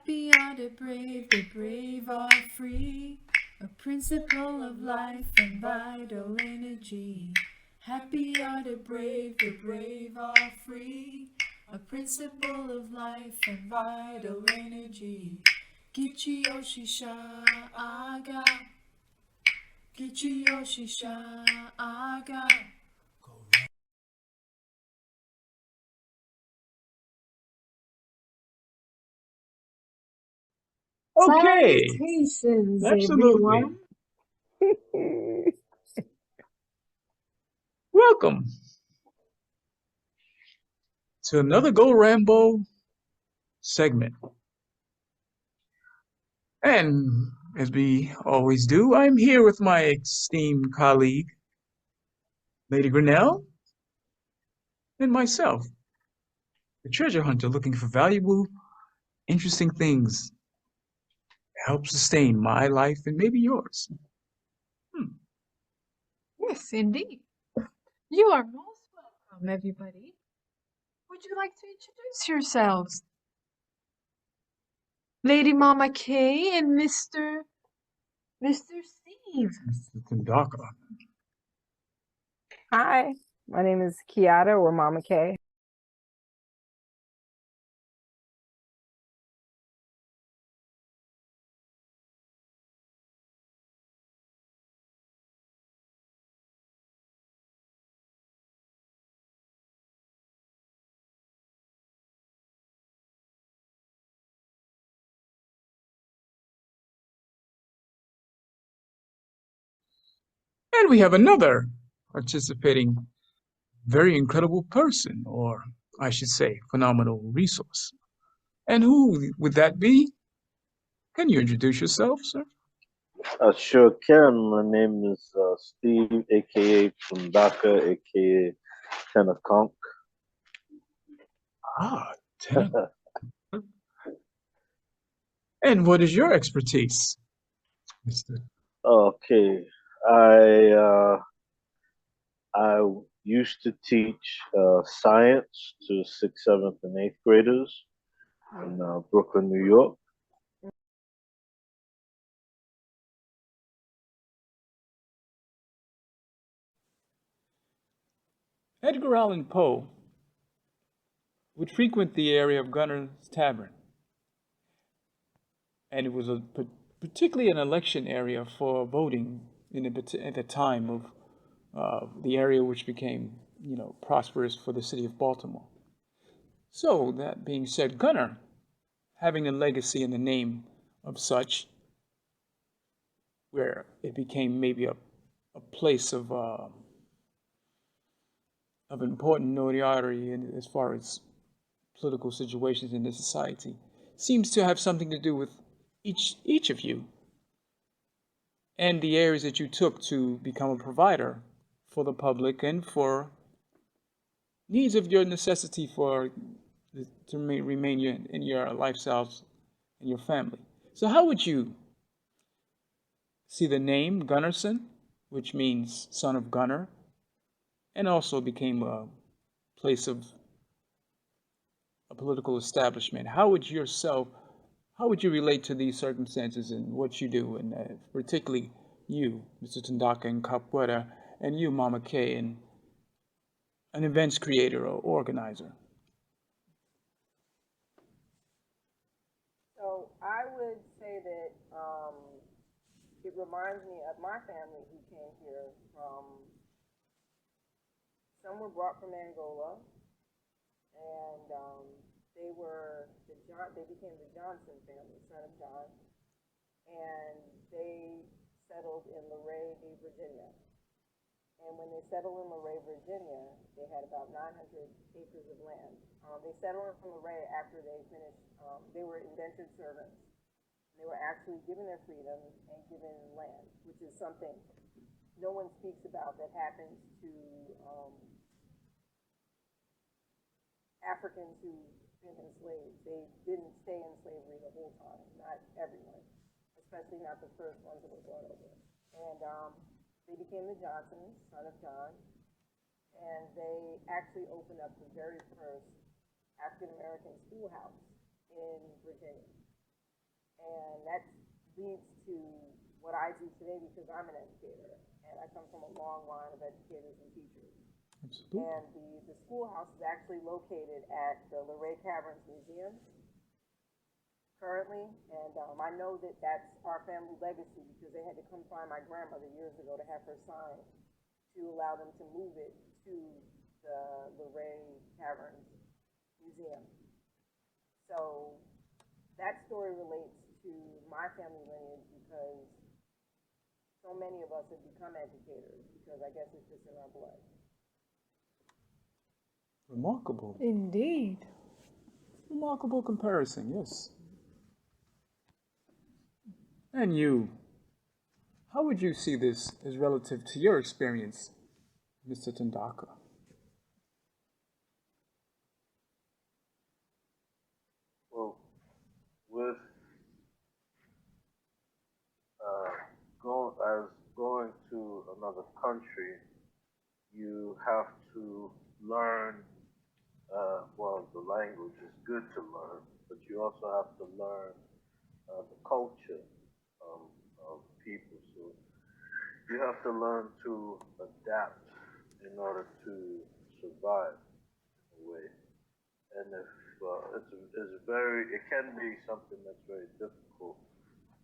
Happy are the brave are free. A principle of life and vital energy. Happy are the brave are free. A principle of life and vital energy. Gichi Oshisha Aga. Gichi Oshisha Aga. Okay, Salutations, absolutely. everyone. Welcome to another Go Rambo segment. And as we always do, I'm here with my esteemed colleague, Lady Grenelle, and myself, the treasure hunter looking for valuable, interesting things to help sustain my life and maybe yours. Yes, indeed. You are most welcome, everybody. Would you like to introduce yourselves? Lady Mama Kay and Mr. Steve. Mr. Tundaka. Hi, my name is Kyeatta or Mama K. And we have another participating very incredible person, or I should say, phenomenal resource. And who would that be? Can you introduce yourself, sir? Sure can. My name is Steve, aka Tundaka, aka Tenakonk. Ah, Tenant. And what is your expertise, Mister? Okay, I I used to teach science to sixth, seventh, and eighth graders in Brooklyn, New York. Edgar Allan Poe would frequent the area of Gunner's Tavern, and it was particularly an election area for voting at the time of the area which became, prosperous for the city of Baltimore. So that being said, Gunner, having a legacy in the name of such, where it became maybe a place of important notoriety as far as political situations in the society, seems to have something to do with each of you and the areas that you took to become a provider for the public and for needs of your necessity to remain in your lifestyles and your family. So how would you see the name Gunnarsson, which means son of Gunner, and also became a place of a political establishment? How would you relate to these circumstances and what you do, and particularly you, Mr. Tundaka and Kyeatta, and you, Mama K, and an events creator or organizer? So I would say that it reminds me of my family who came here from. Some were brought from Angola, and they became the Johnson family, son of John, and they settled in Luray, Virginia. And when they settled in Luray, Virginia, they had about 900 acres of land. They settled in Luray after they finished. They were indentured servants. They were actually given their freedom and given land, which is something no one speaks about that happens to Africans who've been enslaved. They didn't stay in slavery the whole time, not everyone, especially not the first ones that were brought over. And they became the Johnsons, son of John, and they actually opened up the very first African-American schoolhouse in Virginia. And that leads to what I do today because I'm an educator. And I come from a long line of educators and teachers. Absolutely. And the schoolhouse is actually located at the Luray Caverns Museum currently. And I know that that's our family legacy because they had to come find my grandmother years ago to have her sign to allow them to move it to the Luray Caverns Museum. So that story relates to my family lineage because so many of us have become educators because I guess it's just in our blood. Remarkable. Indeed. Remarkable comparison, yes. And you, how would you see this as relative to your experience, Mr. Tundaka? Well, with going to another country, you have to learn. Well, the language is good to learn, but you also have to learn the culture of people. So you have to learn to adapt in order to survive in a way. And if it can be something that's very difficult,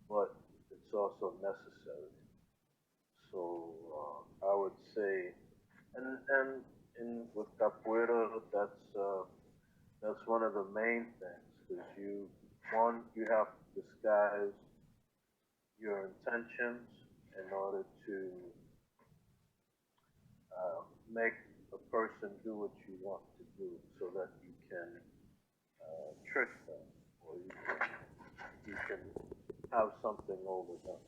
but it's also necessary. So I would say, and with capoeira, that's one of the main things because you have to disguise your intentions in order to make a person do what you want to do, so that you can trick them, or you can have something over them.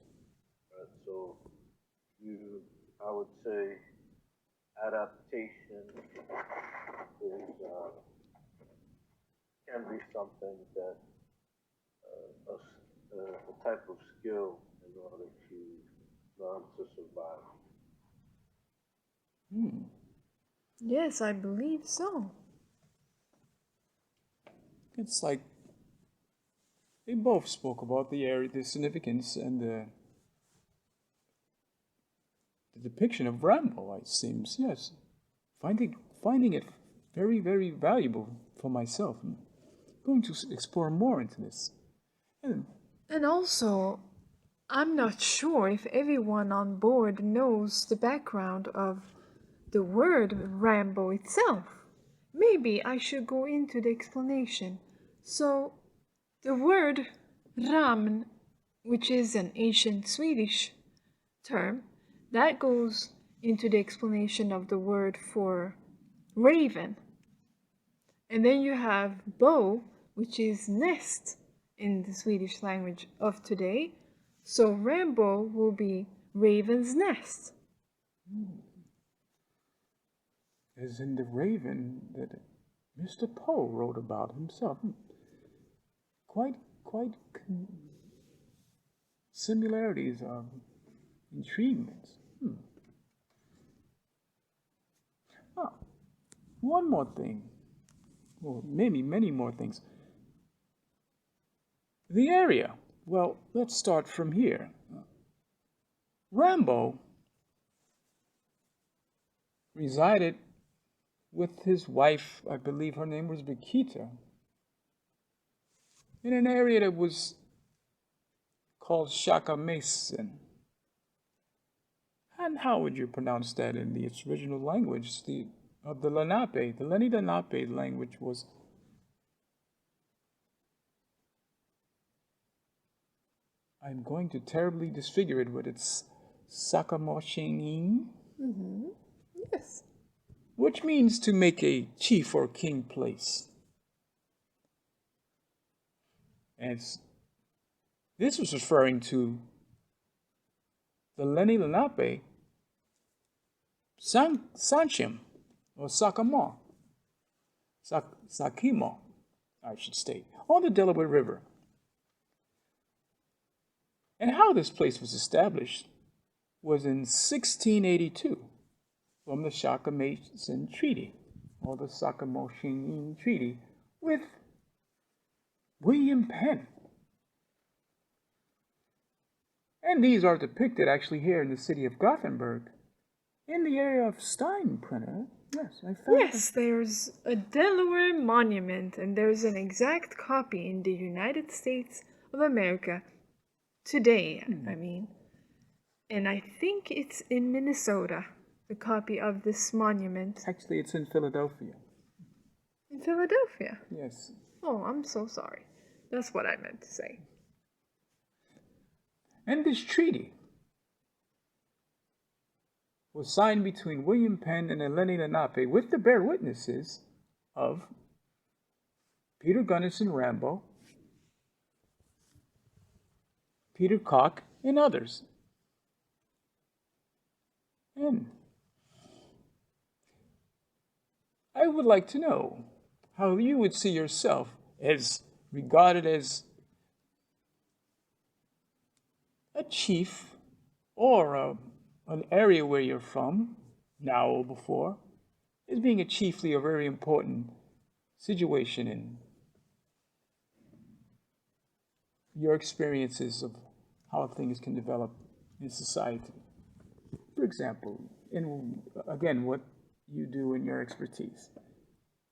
Right? So I would say, adaptation can be something that a type of skill in order to learn to survive. Yes, I believe so. It's like they both spoke about the significance and the depiction of Rambo, it seems, yes. Finding it very, very valuable for myself. I'm going to explore more into this. And also, I'm not sure if everyone on board knows the background of the word Rambo itself. Maybe I should go into the explanation. So, the word Ram, which is an ancient Swedish term, that goes into the explanation of the word for raven. And then you have bow, which is nest in the Swedish language of today. So Rambo will be raven's nest. As in the raven that Mr. Poe wrote about himself. Quite similarities of intriguement. One more thing, or maybe many more things. The area. Well, let's start from here. Rambo resided with his wife, I believe her name was Kyeatta, in an area that was called Shaka Mason. And how would you pronounce that in its original language? Of the Lenape, the Lenni Lenape language was I'm going to terribly disfigure it with its Sakamoshenin. Yes. Which means to make a chief or king place. And this was referring to the Lenni Lenape Sanchim, or Sakamo, Sakimo, I should state, on the Delaware River. And how this place was established was in 1682 from the Shaka Mason Treaty, or the Sakamoshin Treaty, with William Penn. And these are depicted actually here in the city of Gothenburg, in the area of Steinbrenner. Yes, I found Yes, there's a Delaware monument, and there's an exact copy in the United States of America today, I mean. And I think it's in Minnesota, the copy of this monument. Actually, it's in Philadelphia. In Philadelphia. Yes. Oh, I'm so sorry. That's what I meant to say. And this treaty was signed between William Penn and Eleni Lenape with the bear witnesses of Peter Gunnarsson Ramberg, Peter Koch, and others. And I would like to know how you would see yourself as regarded as a chief or an area where you're from, now or before, as being a chiefly a very important situation in your experiences of how things can develop in society. For example, in again, what you do in your expertise.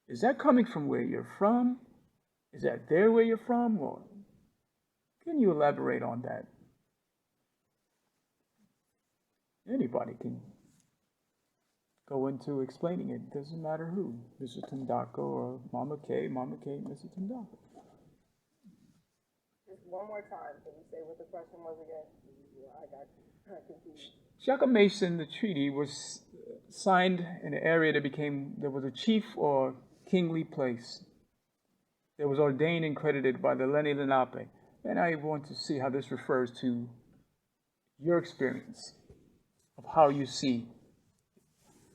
Is that coming from where you're from? Is that there where you're from? Or can you elaborate on that? Anybody can go into explaining it. Doesn't matter who. Mr. Tundaka or Mama K, Mr. Tundaka. Just one more time, can you say what the question was again? I got confused. Shaka Mason, the treaty was signed in an area there was a chief or kingly place that was ordained and credited by the Eleni Lenape. And I want to see how this refers to your experience of how you see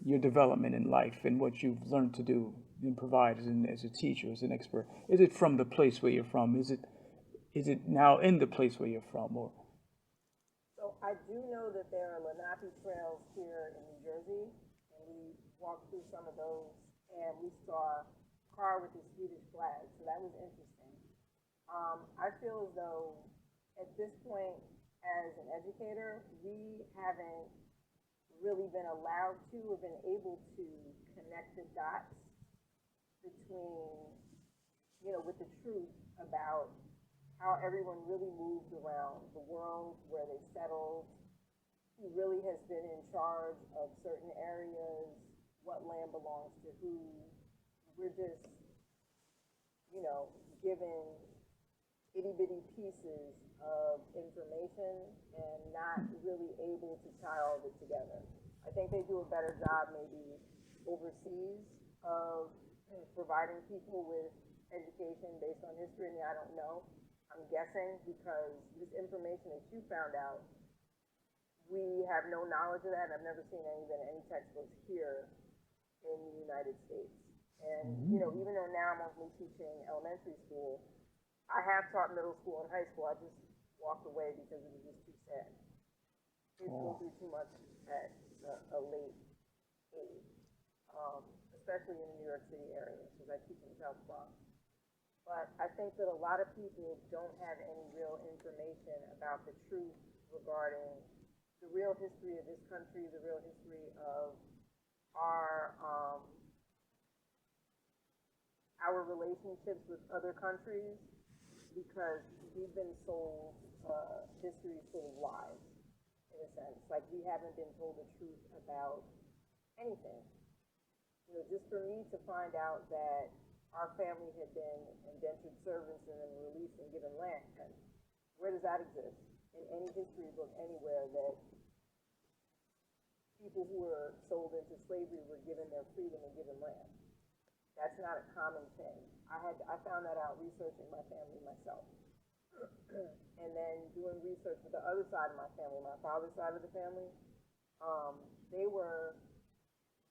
your development in life and what you've learned to do and provide as a teacher, as an expert. Is it from the place where you're from? Is it now in the place where you're from? Or So I do know that there are Lenape trails here in New Jersey, and we walked through some of those, and we saw a car with the Swedish flag, so that was interesting. I feel as though at this point, as an educator, we haven't really been allowed to or been able to connect the dots between, with the truth about how everyone really moved around the world, where they settled, who really has been in charge of certain areas, what land belongs to who. We're just, given itty-bitty pieces of information and not really able to tie all of it together. I think they do a better job maybe overseas of providing people with education based on history. I mean, I don't know. I'm guessing because this information that you found out, we have no knowledge of that. I've never seen any textbooks here in the United States. And, even though now I'm only teaching elementary school, I have taught middle school and high school. I just walked away because it was just too sad. Kids go through too much at a late age, especially in the New York City area, because I teach in South Bronx. But I think that a lot of people don't have any real information about the truth regarding the real history of this country, the real history of our relationships with other countries, because we've been sold history full of lies, in a sense. Like, we haven't been told the truth about anything. Just for me to find out that our family had been indentured servants and then released and given land, and where does that exist in any history book anywhere, that people who were sold into slavery were given their freedom and given land? That's not a common thing. I found that out researching my family myself. And then doing research with the other side of my family, my father's side of the family. They were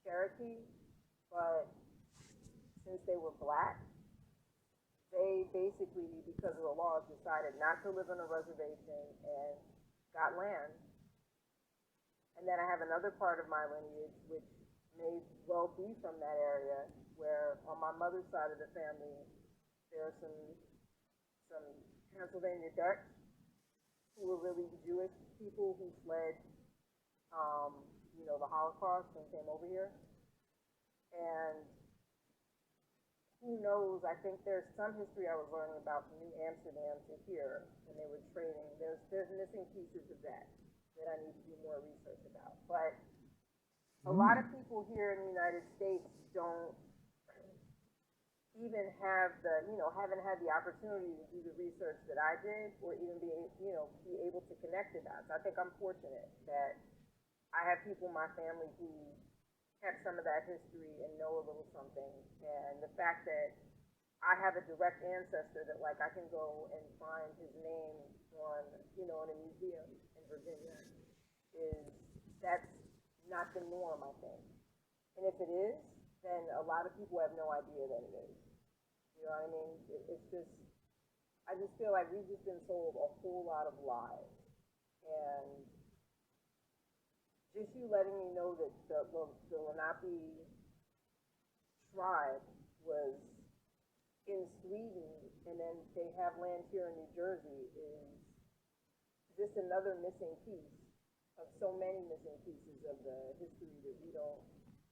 Cherokee, but since they were black, they basically, because of the laws, decided not to live on a reservation and got land. And then I have another part of my lineage, which may well be from that area, where on my mother's side of the family, there are some Pennsylvania Dutch, who were really Jewish people who fled, the Holocaust and came over here. And who knows, I think there's some history I was learning about from New Amsterdam to here, and they were trading. There's missing pieces of that I need to do more research about. But a lot of people here in the United States don't even have haven't had the opportunity to do the research that I did, or even be able to connect the dots. I think I'm fortunate that I have people in my family who have some of that history and know a little something, and the fact that I have a direct ancestor that I can go and find his name on in a museum in Virginia that's not the norm, I think. And if it is, then a lot of people have no idea that it is. You know what I mean? It's just, I just feel like we've just been sold a whole lot of lies. And just you letting me know that the Lenape tribe was in Sweden, and then they have land here in New Jersey, is just another missing piece of so many missing pieces of the history that we don't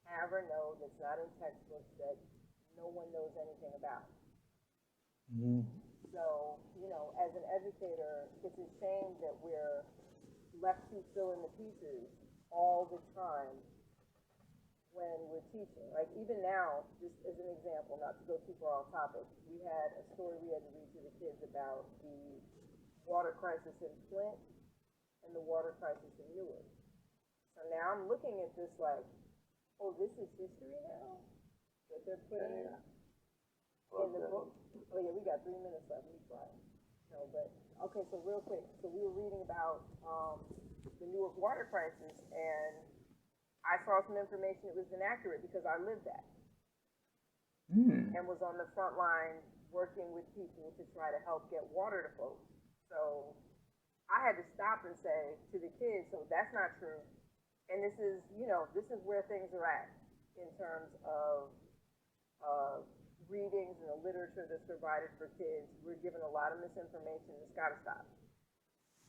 have or know, that's not in textbooks, that no one knows anything about. So, as an educator, it's a shame that we're left to fill in the pieces all the time when we're teaching. Like even now, just as an example, not to go too far off topic, we had a story we had to read to the kids about the water crisis in Flint and the water crisis in Newark. So now I'm looking at this like, oh, this is history now that they're putting in the book. Oh yeah, we got 3 minutes left. We try. No, but okay. So real quick, so we were reading about the Newark water crisis, and I saw some information that was inaccurate because I lived that and was on the front line working with people to try to help get water to folks. So I had to stop and say to the kids, so that's not true. And this is where things are at in terms of readings and the literature that's provided for kids. We're given a lot of misinformation. It's got to stop.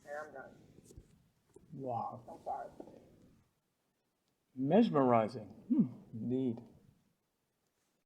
And I'm done. Wow. I'm sorry. Mesmerizing. Indeed.